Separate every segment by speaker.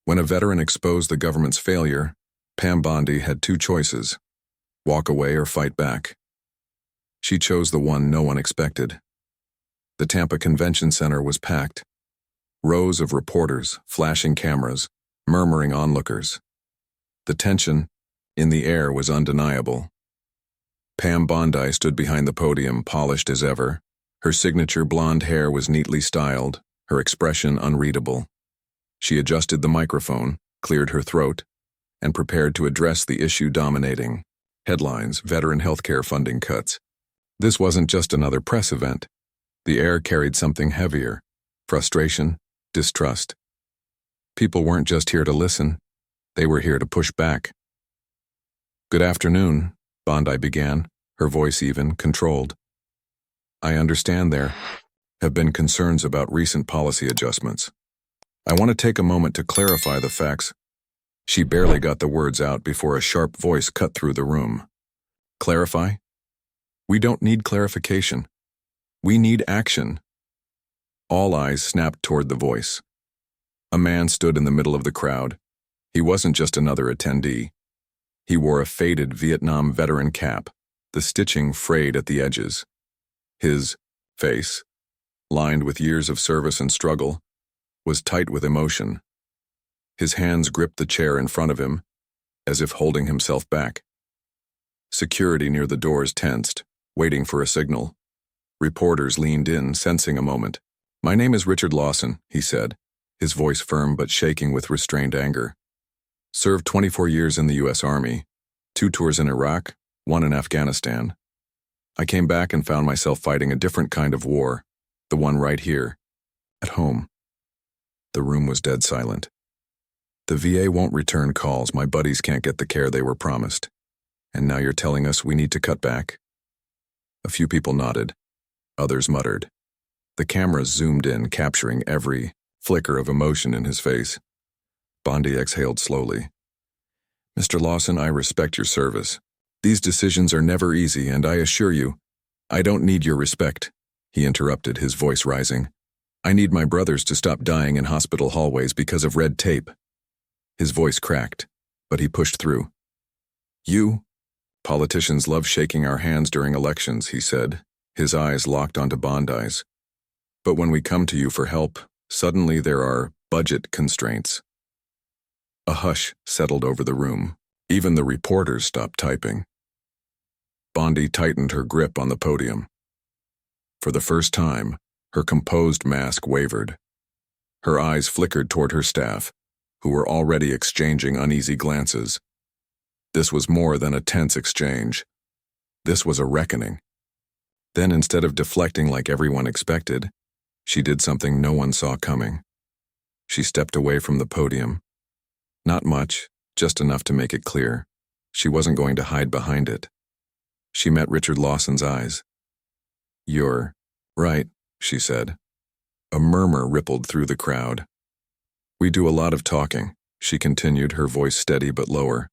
Speaker 1: When a veteran exposed the government's failure, Pam Bondi had two choices: walk away or fight back. She chose the one no one expected. The Tampa Convention Center was packed. Rows of reporters, flashing cameras, murmuring onlookers. The tension in the air was undeniable. Pam Bondi stood behind the podium, polished as ever. Her signature blonde hair was neatly styled, her expression unreadable. She adjusted the microphone, cleared her throat, and prepared to address the issue dominating headlines: veteran healthcare funding cuts. This wasn't just another press event. The air carried something heavier: frustration, distrust. People weren't just here to listen, they were here to push back. "Good afternoon," Bondi began, her voice even, controlled. "I understand there have been concerns about recent policy adjustments. I want to take a moment to clarify the facts." She barely got the words out before a sharp voice cut through the room. "Clarify? We don't need clarification. We need action." All eyes snapped toward the voice. A man stood in the middle of the crowd. He wasn't just another attendee. He wore a faded Vietnam veteran cap, the stitching frayed at the edges. His face, lined with years of service and struggle, was tight with emotion. His hands gripped the chair in front of him, as if holding himself back. Security near the doors tensed, waiting for a signal. Reporters leaned in, sensing a moment. "My name is Richard Lawson," he said, his voice firm but shaking with restrained anger. "Served 24 years in the U.S. Army, 2 tours in Iraq, 1 in Afghanistan. I came back and found myself fighting a different kind of war, the one right here, at home." The room was dead silent. "The VA won't return calls. My buddies can't get the care they were promised. And now you're telling us we need to cut back?" A few people nodded. Others muttered. The cameras zoomed in, capturing every flicker of emotion in his face. Bondi exhaled slowly. "Mr. Lawson, I respect your service. These decisions are never easy, and I assure you, I don't need your respect," he interrupted, his voice rising. "I need my brothers to stop dying in hospital hallways because of red tape." His voice cracked, but he pushed through. "You? Politicians love shaking our hands during elections," he said, his eyes locked onto Bondi's. "But when we come to you for help, suddenly there are budget constraints." A hush settled over the room. Even the reporters stopped typing. Bondi tightened her grip on the podium. For the first time, her composed mask wavered. Her eyes flickered toward her staff, who were already exchanging uneasy glances. This was more than a tense exchange. This was a reckoning. Then, instead of deflecting like everyone expected, she did something no one saw coming. She stepped away from the podium. Not much, just enough to make it clear. She wasn't going to hide behind it. She met Richard Lawson's eyes. "You're right," she said. A murmur rippled through the crowd. "We do a lot of talking," she continued, her voice steady but lower.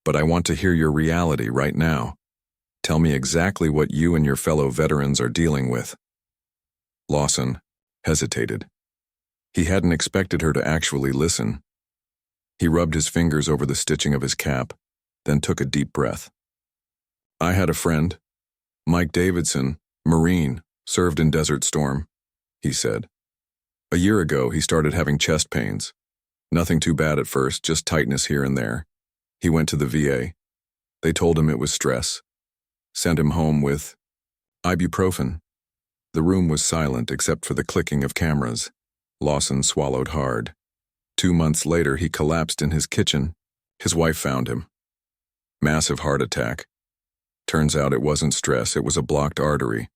Speaker 1: "But I want to hear your reality right now. Tell me exactly what you and your fellow veterans are dealing with." Lawson hesitated. He hadn't expected her to actually listen. He rubbed his fingers over the stitching of his cap, then took a deep breath. "I had a friend, Mike Davidson, Marine, served in Desert Storm," he said. "A year ago, he started having chest pains. Nothing too bad at first, just tightness here and there. He went to the VA. They told him it was stress. Sent him home with ibuprofen." The room was silent except for the clicking of cameras. Lawson swallowed hard. 2 months later, he collapsed in his kitchen. His wife found him. Massive heart attack. Turns out it wasn't stress, it was a blocked artery.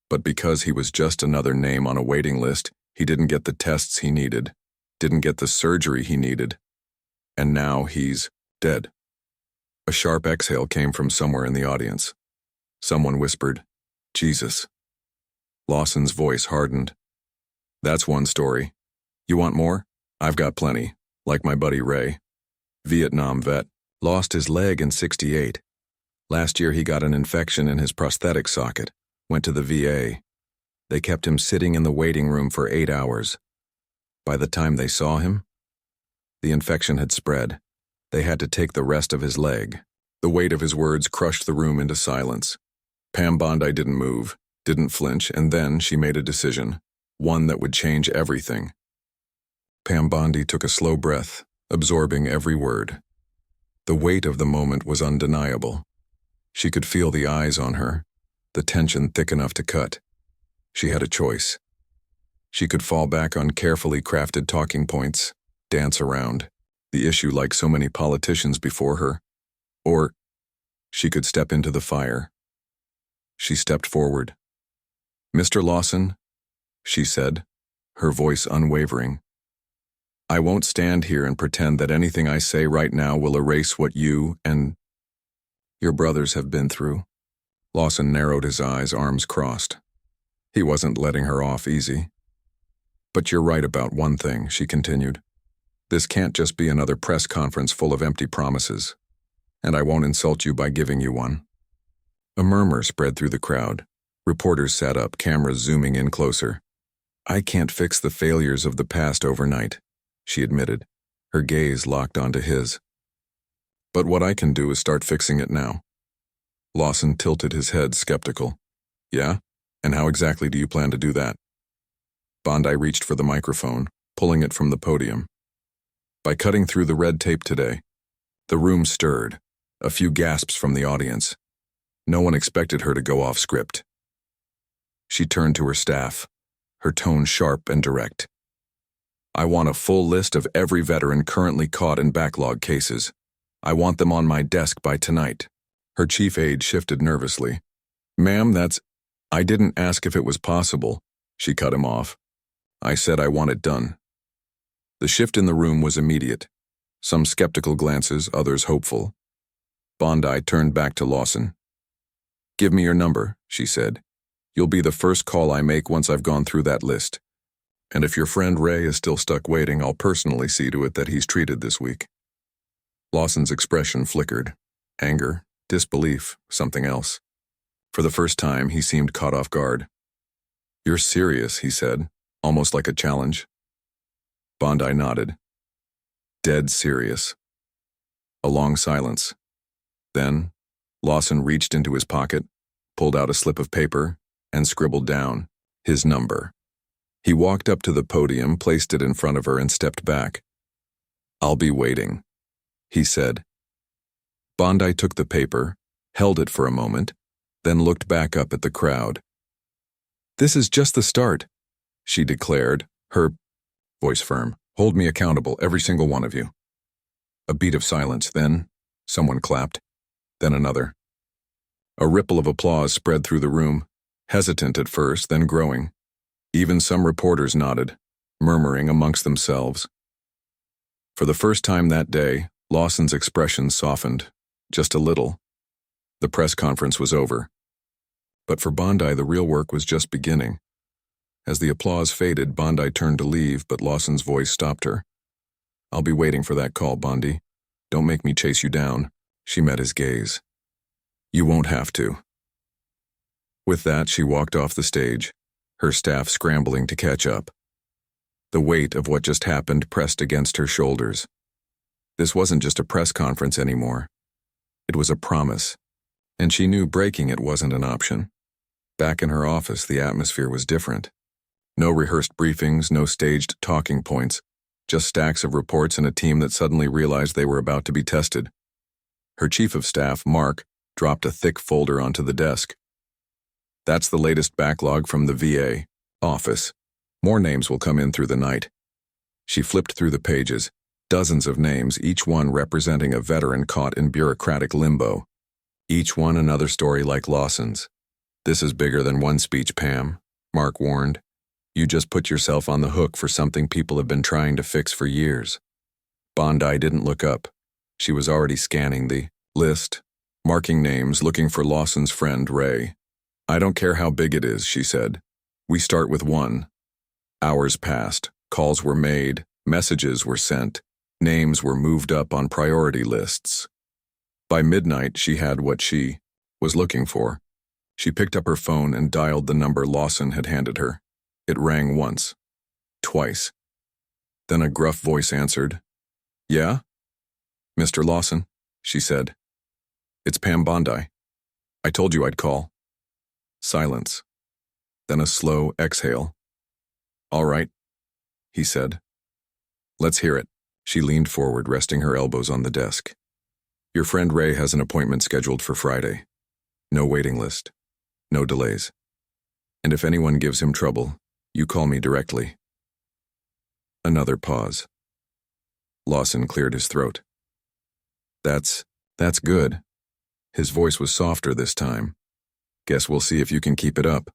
Speaker 1: But because he was just another name on a waiting list, he didn't get the tests he needed, didn't get the surgery he needed. And now he's dead. A sharp exhale came from somewhere in the audience. Someone whispered, "Jesus." Lawson's voice hardened. "That's one story. You want more? I've got plenty, like my buddy Ray. Vietnam vet, lost his leg in '68. Last year he got an infection in his prosthetic socket, went to the VA. They kept him sitting in the waiting room for 8 hours. By the time they saw him, The infection had spread. They had to take the rest of his leg. The weight of his words crushed the room into silence. Pam Bondi didn't move, didn't flinch, and then she made a decision, one that would change everything. Pam Bondi took a slow breath, absorbing every word. The weight of the moment was undeniable. She could feel the eyes on her, the tension thick enough to cut. She had a choice. She could fall back on carefully crafted talking points, dance around the issue like so many politicians before her, or she could step into the fire. She stepped forward. "Mr. Lawson," she said, her voice unwavering, "I won't stand here and pretend that anything I say right now will erase what you and your brothers have been through." Lawson narrowed his eyes, arms crossed. He wasn't letting her off easy. "But you're right about one thing," she continued. "This can't just be another press conference full of empty promises. And I won't insult you by giving you one." A murmur spread through the crowd. Reporters sat up, cameras zooming in closer. "I can't fix the failures of the past overnight," she admitted, her gaze locked onto his. "But what I can do is start fixing it now." Lawson tilted his head, skeptical. "Yeah? And how exactly do you plan to do that?" Bondi reached for the microphone, pulling it from the podium. "By cutting through the red tape today." The room stirred, a few gasps from the audience. No one expected her to go off script. She turned to her staff, her tone sharp and direct. "I want a full list of every veteran currently caught in backlog cases. I want them on my desk by tonight." Her chief aide shifted nervously. "Ma'am, I didn't ask if it was possible," she cut him off. "I said I want it done." The shift in the room was immediate. Some skeptical glances, others hopeful. Bondi turned back to Lawson. "Give me your number," she said. "You'll be the first call I make once I've gone through that list. And if your friend Ray is still stuck waiting, I'll personally see to it that he's treated this week." Lawson's expression flickered. Anger, disbelief, something else. For the first time, he seemed caught off guard. "You're serious," he said, almost like a challenge. Bondi nodded. "Dead serious." A long silence. Then, Lawson reached into his pocket, pulled out a slip of paper, and scribbled down his number. He walked up to the podium, placed it in front of her, and stepped back. "I'll be waiting," he said. Bondi took the paper, held it for a moment, then looked back up at the crowd. "This is just the start," she declared, her voice firm. "Hold me accountable, every single one of you." A beat of silence, then someone clapped, then another. A ripple of applause spread through the room, hesitant at first, then growing. Even some reporters nodded, murmuring amongst themselves. For the first time that day, Lawson's expression softened, just a little. The press conference was over. But for Bondi, the real work was just beginning. As the applause faded, Bondi turned to leave, but Lawson's voice stopped her. "I'll be waiting for that call, Bondi. Don't make me chase you down." She met his gaze. "You won't have to." With that, she walked off the stage, her staff scrambling to catch up. The weight of what just happened pressed against her shoulders. This wasn't just a press conference anymore. It was a promise, and she knew breaking it wasn't an option. Back in her office, the atmosphere was different. No rehearsed briefings, no staged talking points, just stacks of reports and a team that suddenly realized they were about to be tested. Her chief of staff, Mark, dropped a thick folder onto the desk. "That's the latest backlog from the VA office. More names will come in through the night." She flipped through the pages, dozens of names, each one representing a veteran caught in bureaucratic limbo. Each one another story like Lawson's. "This is bigger than one speech, Pam," Mark warned. "You just put yourself on the hook for something people have been trying to fix for years." Bondi didn't look up. She was already scanning the list, marking names, looking for Lawson's friend, Ray. "I don't care how big it is," she said. "We start with one." Hours passed, calls were made, messages were sent, names were moved up on priority lists. By midnight, she had what she was looking for. She picked up her phone and dialed the number Lawson had handed her. It rang once, twice. Then a gruff voice answered. Yeah? Mr. Lawson, she said. It's Pam Bondi. I told you I'd call. Silence. Then a slow exhale. All right, he said. Let's hear it. She leaned forward, resting her elbows on the desk. Your friend Ray has an appointment scheduled for Friday. No waiting list. No delays. And if anyone gives him trouble, you call me directly. Another pause. Lawson cleared his throat. That's good. His voice was softer this time. Guess we'll see if you can keep it up.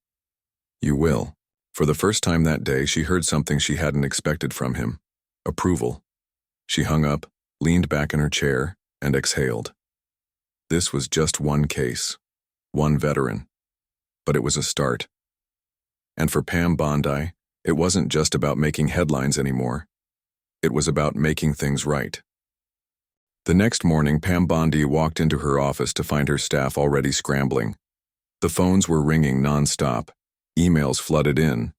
Speaker 1: You will. For the first time that day, she heard something she hadn't expected from him. Approval. She hung up, leaned back in her chair, and exhaled. This was just one case. One veteran. But it was a start. And for Pam Bondi, it wasn't just about making headlines anymore. It was about making things right. The next morning, Pam Bondi walked into her office to find her staff already scrambling. The phones were ringing nonstop. Emails flooded in.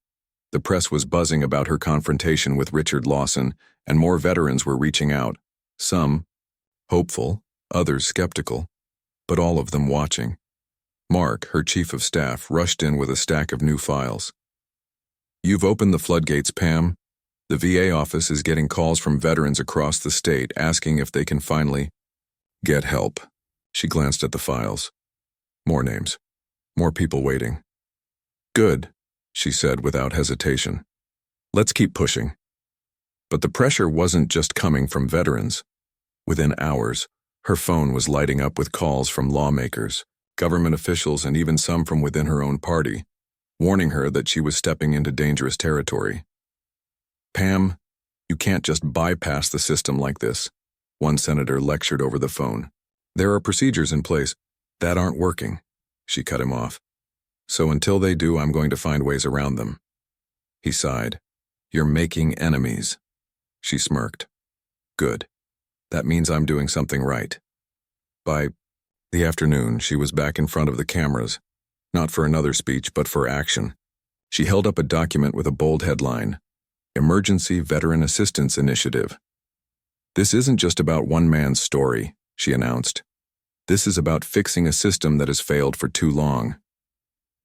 Speaker 1: The press was buzzing about her confrontation with Richard Lawson, and more veterans were reaching out. Some hopeful, others skeptical, but all of them watching. Mark, her chief of staff, rushed in with a stack of new files. You've opened the floodgates, Pam. The VA office is getting calls from veterans across the state asking if they can finally get help. She glanced at the files. More names. More people waiting. Good, she said without hesitation. Let's keep pushing. But the pressure wasn't just coming from veterans. Within hours, her phone was lighting up with calls from lawmakers, government officials, and even some from within her own party, warning her that she was stepping into dangerous territory. Pam, you can't just bypass the system like this, one senator lectured over the phone. There are procedures in place that aren't working, she cut him off. So until they do, I'm going to find ways around them. He sighed. You're making enemies. She smirked. Good. That means I'm doing something right. By the afternoon, she was back in front of the cameras, not for another speech, but for action. She held up a document with a bold headline, Emergency Veteran Assistance Initiative. This isn't just about one man's story, she announced. This is about fixing a system that has failed for too long.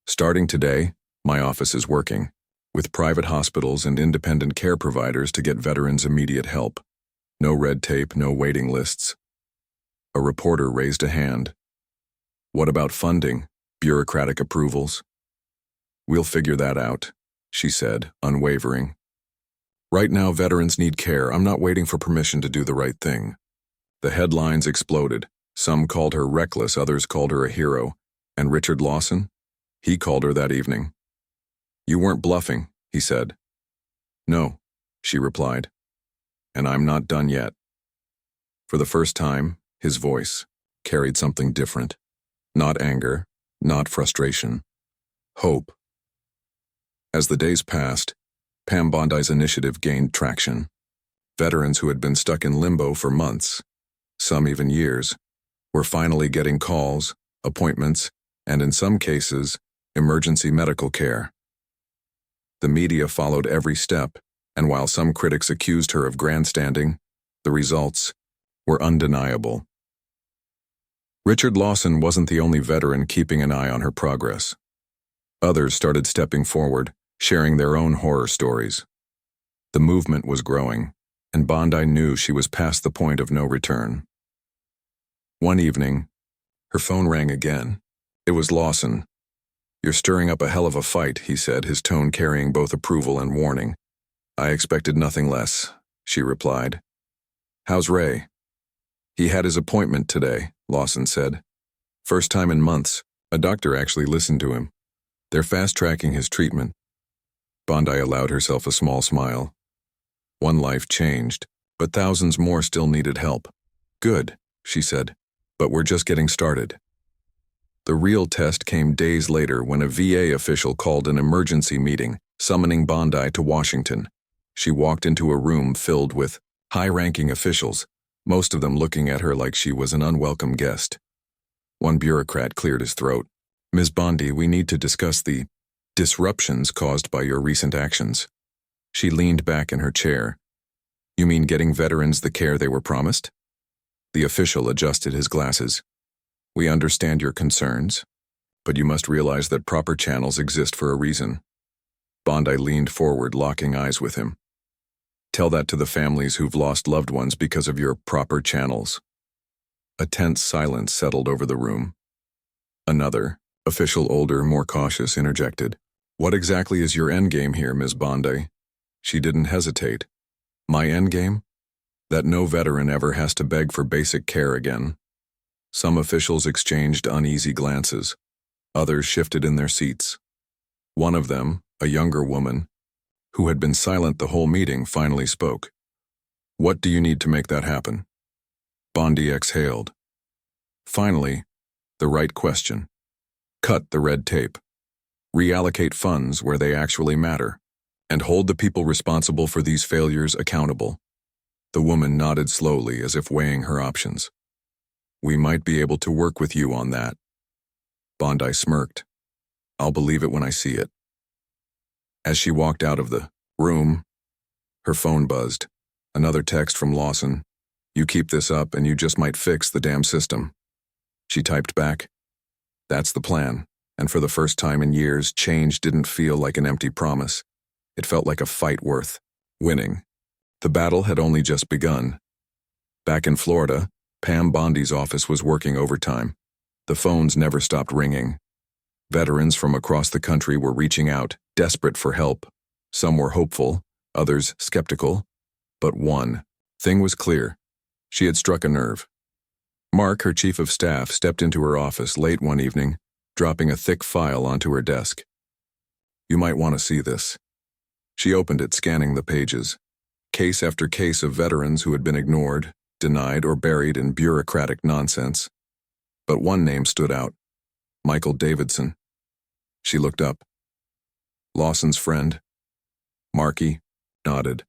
Speaker 1: Starting today, my office is working with private hospitals and independent care providers to get veterans immediate help. No red tape, no waiting lists. A reporter raised a hand. What about funding, bureaucratic approvals? We'll figure that out, she said, unwavering. Right now, veterans need care. I'm not waiting for permission to do the right thing. The headlines exploded. Some called her reckless, others called her a hero. And Richard Lawson? He called her that evening. You weren't bluffing, he said. No, she replied. And I'm not done yet. For the first time, his voice carried something different. Not anger, not frustration. Hope. As the days passed, Pam Bondi's initiative gained traction. Veterans who had been stuck in limbo for months, some even years, were finally getting calls, appointments, and in some cases, emergency medical care. The media followed every step, and while some critics accused her of grandstanding, the results were undeniable. Richard Lawson wasn't the only veteran keeping an eye on her progress. Others started stepping forward, sharing their own horror stories. The movement was growing, and Bondi knew she was past the point of no return. One evening, her phone rang again. It was Lawson. You're stirring up a hell of a fight, he said, his tone carrying both approval and warning. I expected nothing less, she replied. How's Ray? He had his appointment today, Lawson said. First time in months, a doctor actually listened to him. They're fast-tracking his treatment. Bondi allowed herself a small smile. One life changed, but thousands more still needed help. Good, she said, but we're just getting started. The real test came days later when a VA official called an emergency meeting, summoning Bondi to Washington. She walked into a room filled with high-ranking officials, most of them looking at her like she was an unwelcome guest. One bureaucrat cleared his throat. Ms. Bondi, we need to discuss the disruptions caused by your recent actions. She leaned back in her chair. You mean getting veterans the care they were promised? The official adjusted his glasses. We understand your concerns, but you must realize that proper channels exist for a reason. Bondi leaned forward, locking eyes with him. Tell that to the families who've lost loved ones because of your proper channels. A tense silence settled over the room. Another, official older, more cautious, interjected. What exactly is your endgame here, Ms. Bondi? She didn't hesitate. My endgame? That no veteran ever has to beg for basic care again. Some officials exchanged uneasy glances. Others shifted in their seats. One of them, a younger woman, who had been silent the whole meeting, finally spoke. What do you need to make that happen? Bondi exhaled. Finally, the right question. Cut the red tape. Reallocate funds where they actually matter, and hold the people responsible for these failures accountable. The woman nodded slowly as if weighing her options. We might be able to work with you on that. Bondi smirked. I'll believe it when I see it. As she walked out of the room, her phone buzzed. Another text from Lawson. You keep this up and you just might fix the damn system. She typed back. That's the plan, and for the first time in years, change didn't feel like an empty promise. It felt like a fight worth winning. The battle had only just begun. Back in Florida, Pam Bondi's office was working overtime. The phones never stopped ringing. Veterans from across the country were reaching out, desperate for help. Some were hopeful, others skeptical. But one thing was clear. She had struck a nerve. Mark, her chief of staff, stepped into her office late one evening, dropping a thick file onto her desk. You might want to see this. She opened it, scanning the pages. Case after case of veterans who had been ignored, denied, or buried in bureaucratic nonsense. But one name stood out. Michael Davidson. She looked up. Lawson's friend. Marky nodded.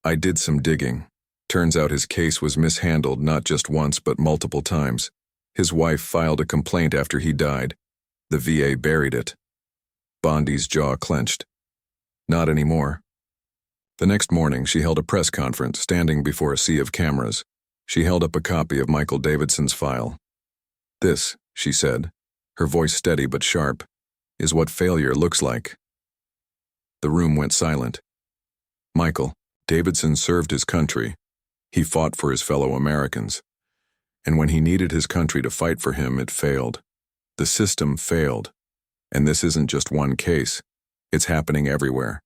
Speaker 1: I did some digging. Turns out his case was mishandled not just once but multiple times. His wife filed a complaint after he died. The VA buried it. Bondi's jaw clenched. Not anymore. The next morning, she held a press conference, standing before a sea of cameras. She held up a copy of Michael Davidson's file. This, she said, her voice steady but sharp, is what failure looks like. The room went silent. Michael Davidson served his country. He fought for his fellow Americans. And when he needed his country to fight for him, it failed. The system failed. And this isn't just one case. It's happening everywhere.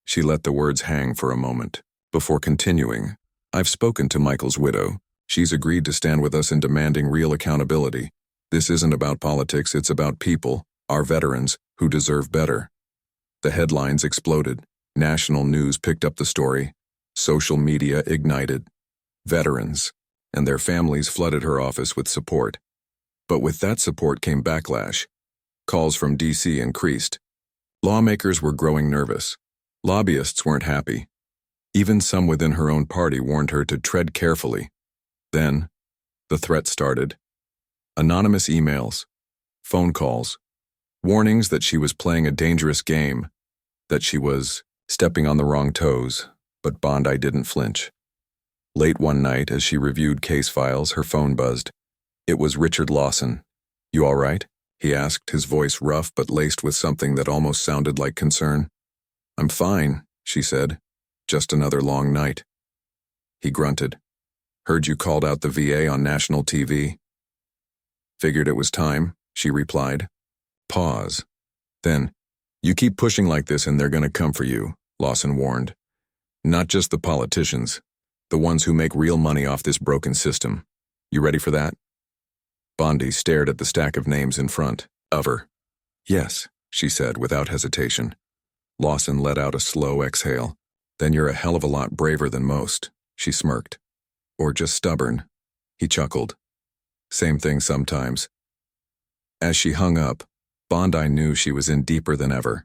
Speaker 1: She let the words hang for a moment, before continuing. I've spoken to Michael's widow. She's agreed to stand with us in demanding real accountability. This isn't about politics, it's about people, our veterans, who deserve better. The headlines exploded. National news picked up the story. Social media ignited. Veterans and their families flooded her office with support. But with that support came backlash. Calls from D.C. increased. Lawmakers were growing nervous. Lobbyists weren't happy. Even some within her own party warned her to tread carefully. Then, the threat started. Anonymous emails, phone calls, warnings that she was playing a dangerous game, that she was stepping on the wrong toes, but Bondi didn't flinch. Late one night, as she reviewed case files, her phone buzzed. It was Richard Lawson. You all right? He asked, his voice rough but laced with something that almost sounded like concern. I'm fine, she said. Just another long night. He grunted. Heard you called out the VA on national TV. Figured it was time, she replied. Pause. Then, you keep pushing like this and they're gonna come for you, Lawson warned. Not just the politicians, the ones who make real money off this broken system. You ready for that? Bondi stared at the stack of names in front of her. Yes, she said without hesitation. Lawson let out a slow exhale. Then you're a hell of a lot braver than most, she smirked. Or just stubborn. He chuckled. Same thing sometimes. As she hung up, Bondi knew she was in deeper than ever.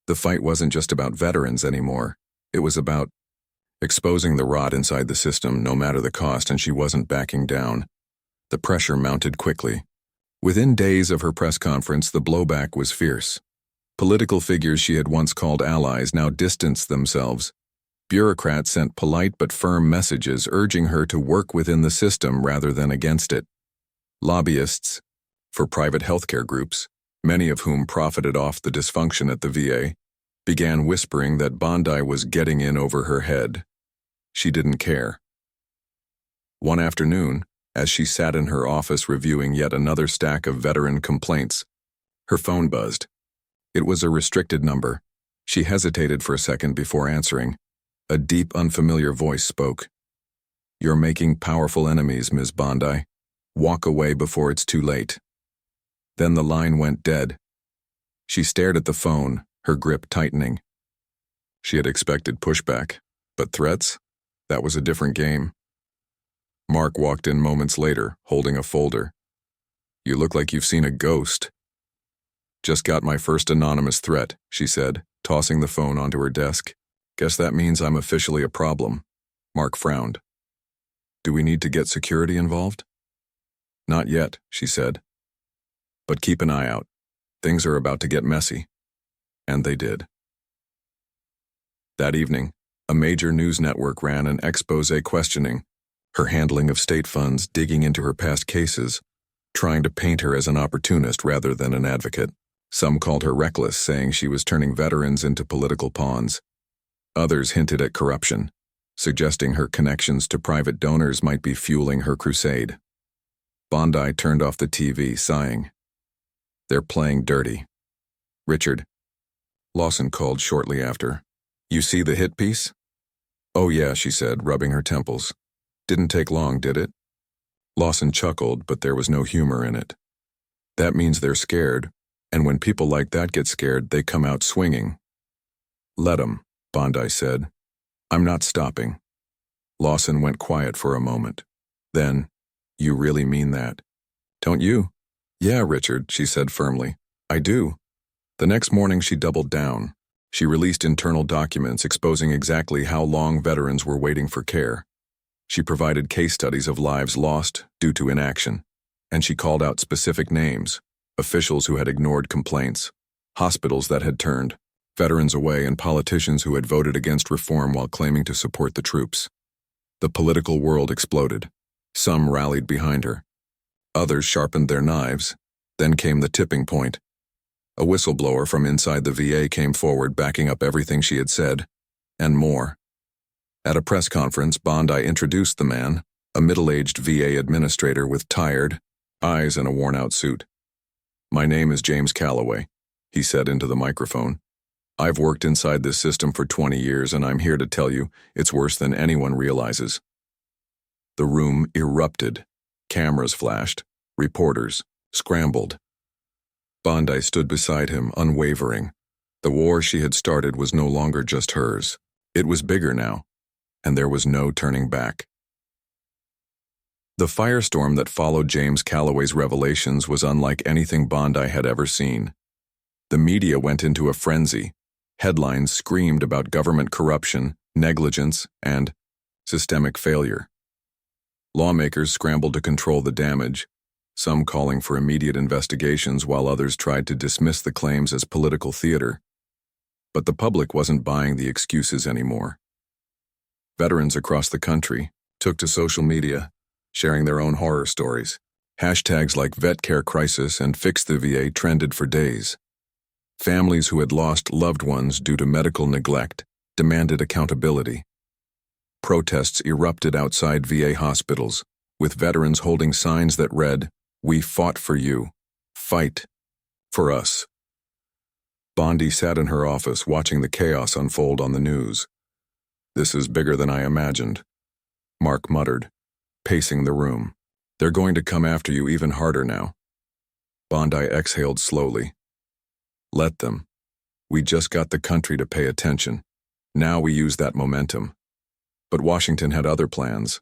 Speaker 1: The fight wasn't just about veterans anymore. It was about exposing the rot inside the system, no matter the cost, and she wasn't backing down. The pressure mounted quickly. Within days of her press conference, the blowback was fierce. Political figures she had once called allies now distanced themselves. Bureaucrats sent polite but firm messages urging her to work within the system rather than against it. Lobbyists for private healthcare groups, many of whom profited off the dysfunction at the VA, began whispering that Bondi was getting in over her head. She didn't care. One afternoon, as she sat in her office reviewing yet another stack of veteran complaints, her phone buzzed. It was a restricted number. She hesitated for a second before answering. A deep, unfamiliar voice spoke. "You're making powerful enemies, Ms. Bondi. Walk away before it's too late." Then the line went dead. She stared at the phone, her grip tightening. She had expected pushback, but threats? That was a different game. Mark walked in moments later, holding a folder. "You look like you've seen a ghost." "Just got my first anonymous threat," she said, tossing the phone onto her desk. "Guess that means I'm officially a problem." Mark frowned. "Do we need to get security involved?" "Not yet," she said. "But keep an eye out. Things are about to get messy." And they did. That evening, a major news network ran an expose questioning her handling of state funds, digging into her past cases, trying to paint her as an opportunist rather than an advocate. Some called her reckless, saying she was turning veterans into political pawns. Others hinted at corruption, suggesting her connections to private donors might be fueling her crusade. Bondi turned off the TV, sighing. "They're playing dirty." "Richard," Lawson called shortly after. "You see the hit piece?" "Oh yeah," she said, rubbing her temples. "Didn't take long, did it?" Lawson chuckled, but there was no humor in it. "That means they're scared, and when people like that get scared, they come out swinging." "Let 'em," Bondi said. "I'm not stopping." Lawson went quiet for a moment. Then, "You really mean that, don't you?" "Yeah, Richard," she said firmly. "I do." The next morning she doubled down. She released internal documents exposing exactly how long veterans were waiting for care. She provided case studies of lives lost due to inaction, and she called out specific names, officials who had ignored complaints, hospitals that had turned veterans away, and politicians who had voted against reform while claiming to support the troops. The political world exploded. Some rallied behind her. Others sharpened their knives. Then came the tipping point. A whistleblower from inside the VA came forward, backing up everything she had said, and more. At a press conference, Bondi introduced the man, a middle-aged VA administrator with tired eyes and a worn-out suit. "My name is James Calloway," he said into the microphone. "I've worked inside this system for 20 years, and I'm here to tell you it's worse than anyone realizes." The room erupted. Cameras flashed. Reporters scrambled. Bondi stood beside him, unwavering. The war she had started was no longer just hers. It was bigger now, and there was no turning back. The firestorm that followed James Calloway's revelations was unlike anything Bondi had ever seen. The media went into a frenzy. Headlines screamed about government corruption, negligence, and systemic failure. Lawmakers scrambled to control the damage, some calling for immediate investigations while others tried to dismiss the claims as political theater. But the public wasn't buying the excuses anymore. Veterans across the country took to social media, sharing their own horror stories. Hashtags like VetCareCrisis and Fix the VA trended for days. Families who had lost loved ones due to medical neglect demanded accountability. Protests erupted outside VA hospitals, with veterans holding signs that read, "We fought for you. Fight for us." Bondi sat in her office watching the chaos unfold on the news. "This is bigger than I imagined," Mark muttered, pacing the room. "They're going to come after you even harder now." Bondi exhaled slowly. "Let them. We just got the country to pay attention. Now we use that momentum." But Washington had other plans.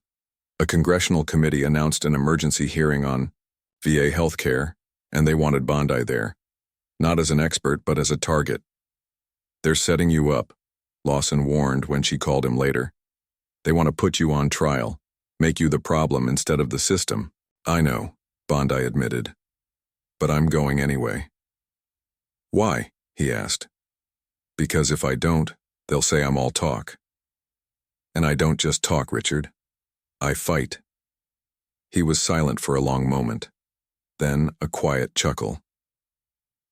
Speaker 1: A congressional committee announced an emergency hearing on VA healthcare, and they wanted Bondi there. Not as an expert, but as a target. "They're setting you up," Lawson warned when she called him later. "They want to put you on trial, make you the problem instead of the system." "I know," Bondi admitted. "But I'm going anyway." "Why?" he asked. "Because if I don't, they'll say I'm all talk." And I don't just talk, Richard. I fight. He was silent for a long moment. Then a quiet chuckle.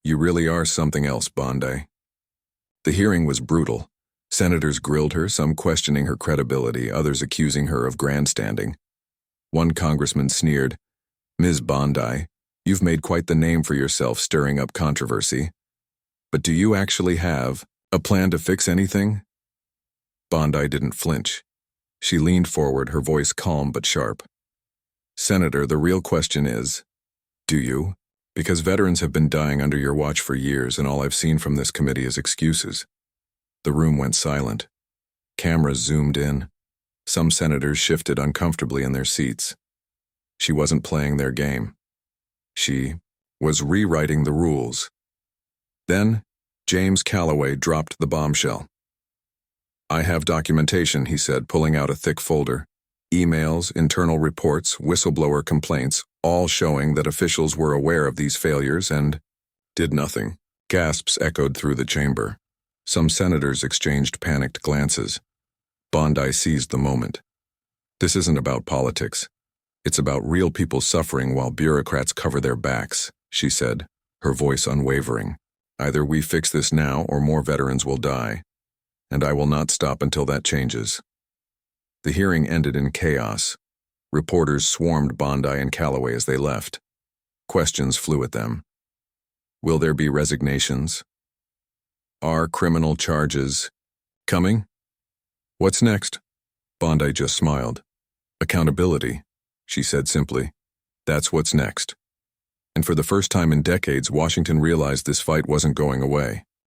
Speaker 1: You really are something else, Bondi. The hearing was brutal. Senators grilled her, some questioning her credibility, others accusing her of grandstanding. One congressman sneered, Ms. Bondi, you've made quite the name for yourself stirring up controversy. But do you actually have a plan to fix anything? Bondi didn't flinch. She leaned forward, her voice calm but sharp. Senator, the real question is, do you? Because veterans have been dying under your watch for years, and all I've seen from this committee is excuses. The room went silent. Cameras zoomed in. Some senators shifted uncomfortably in their seats. She wasn't playing their game. She was rewriting the rules. Then, James Calloway dropped the bombshell. I have documentation, he said, pulling out a thick folder. Emails, internal reports, whistleblower complaints, all showing that officials were aware of these failures and did nothing. Gasps echoed through the chamber. Some senators exchanged panicked glances. Bondi seized the moment. This isn't about politics. It's about real people suffering while bureaucrats cover their backs, she said, her voice unwavering. Either we fix this now or more veterans will die. And I will not stop until that changes. The hearing ended in chaos. Reporters swarmed Bondi and Calloway as they left. Questions flew at them. Will there be resignations? Are criminal charges coming? What's next? Bondi just smiled. Accountability, she said simply. That's what's next. And for the first time in decades, Washington realized this fight wasn't going away.